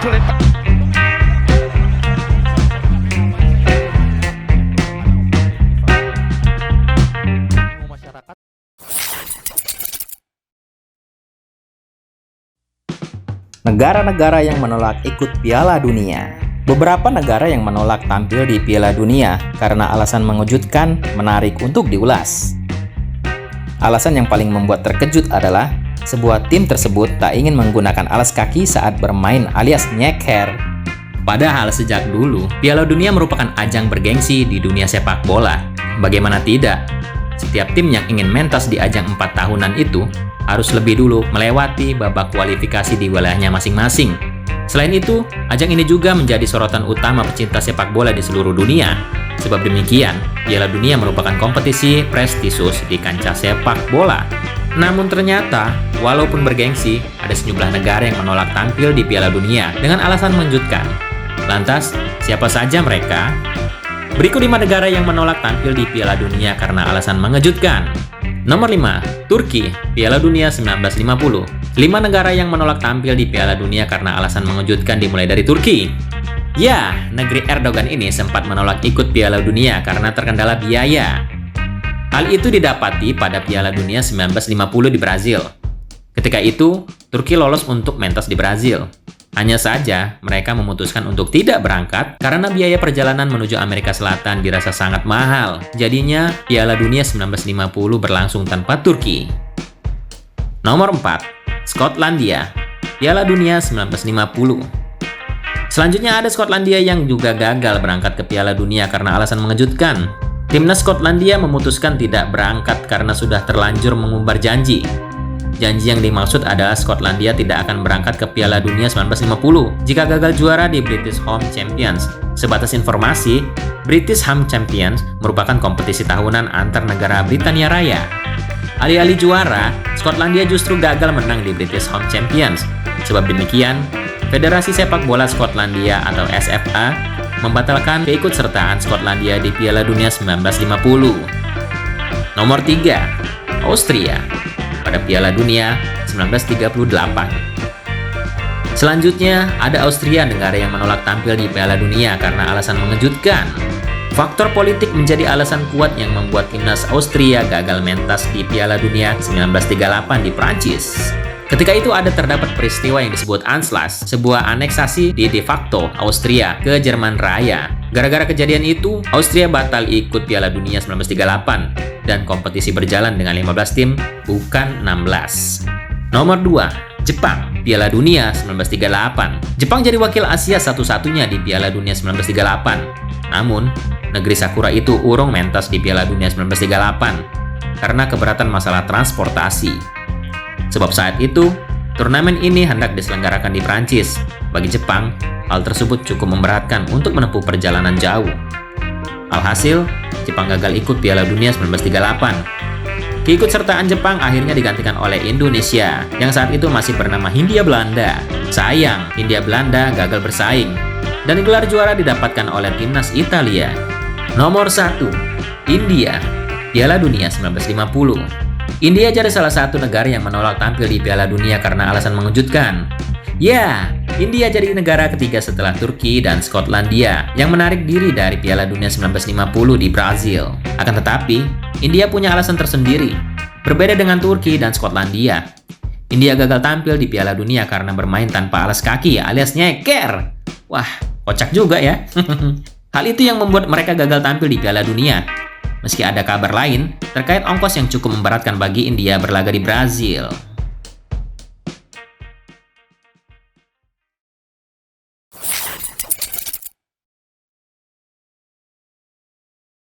sulit. Negara-negara yang menolak ikut Piala Dunia. Beberapa negara yang menolak tampil di Piala Dunia karena alasan mengejutkan, menarik untuk diulas. Alasan yang paling membuat terkejut adalah sebuah tim tersebut tak ingin menggunakan alas kaki saat bermain alias nyeker. Padahal sejak dulu, Piala Dunia merupakan ajang bergengsi di dunia sepak bola. Bagaimana tidak? Setiap tim yang ingin mentas di ajang 4 tahunan itu harus lebih dulu melewati babak kualifikasi di wilayahnya masing-masing. Selain itu, ajang ini juga menjadi sorotan utama pecinta sepak bola di seluruh dunia. Sebab demikian, Piala Dunia merupakan kompetisi prestisius di kancah sepak bola. Namun ternyata, walaupun bergengsi, ada sejumlah negara yang menolak tampil di Piala Dunia dengan alasan mengejutkan. Lantas, siapa saja mereka? Berikut 5 negara yang menolak tampil di Piala Dunia karena alasan mengejutkan. Nomor 5, Turki, Piala Dunia 1950. 5 negara yang menolak tampil di Piala Dunia karena alasan mengejutkan dimulai dari Turki. Ya, negeri Erdogan ini sempat menolak ikut Piala Dunia karena terkendala biaya. Hal itu didapati pada Piala Dunia 1950 di Brazil. Ketika itu, Turki lolos untuk mentas di Brazil. Hanya saja, mereka memutuskan untuk tidak berangkat karena biaya perjalanan menuju Amerika Selatan dirasa sangat mahal. Jadinya, Piala Dunia 1950 berlangsung tanpa Turki. Nomor 4, Skotlandia, Piala Dunia 1950. Selanjutnya ada Skotlandia yang juga gagal berangkat ke Piala Dunia karena alasan mengejutkan. Timnas Skotlandia memutuskan tidak berangkat karena sudah terlanjur mengumbar janji. Janji yang dimaksud adalah Skotlandia tidak akan berangkat ke Piala Dunia 1950 jika gagal juara di British Home Champions. Sebatas informasi, British Home Champions merupakan kompetisi tahunan antar negara Britania Raya. Alih-alih juara, Skotlandia justru gagal menang di British Home Champions. Sebab demikian, Federasi Sepak Bola Skotlandia atau SFA membatalkan keikutsertaan Skotlandia di Piala Dunia 1950. Nomor 3, Austria pada Piala Dunia 1938. Selanjutnya, ada Austria, negara yang menolak tampil di Piala Dunia karena alasan mengejutkan. Faktor politik menjadi alasan kuat yang membuat timnas Austria gagal mentas di Piala Dunia 1938 di Prancis. Ketika itu terdapat peristiwa yang disebut Anschluss, sebuah aneksasi di de facto Austria ke Jerman Raya. Gara-gara kejadian itu, Austria batal ikut Piala Dunia 1938 dan kompetisi berjalan dengan 15 tim, bukan 16. Nomor 2, Jepang, Piala Dunia 1938. Jepang jadi wakil Asia satu-satunya di Piala Dunia 1938. Namun, negeri Sakura itu urung mentas di Piala Dunia 1938 karena keberatan masalah transportasi. Sebab saat itu, turnamen ini hendak diselenggarakan di Prancis. Bagi Jepang, hal tersebut cukup memberatkan untuk menempuh perjalanan jauh. Alhasil, Jepang gagal ikut Piala Dunia 1938. Keikutsertaan Jepang akhirnya digantikan oleh Indonesia, yang saat itu masih bernama Hindia Belanda. Sayang, Hindia Belanda gagal bersaing, dan gelar juara didapatkan oleh timnas Italia. Nomor 1, India, Piala Dunia 1950. India jadi salah satu negara yang menolak tampil di Piala Dunia karena alasan mengejutkan. Ya, India jadi negara ketiga setelah Turki dan Skotlandia yang menarik diri dari Piala Dunia 1950 di Brazil. Akan tetapi, India punya alasan tersendiri. Berbeda dengan Turki dan Skotlandia, India gagal tampil di Piala Dunia karena bermain tanpa alas kaki alias nyeker. Wah, kocak juga ya. Hal itu yang membuat mereka gagal tampil di Piala Dunia. Meski ada kabar lain terkait ongkos yang cukup memberatkan bagi India berlaga di Brazil.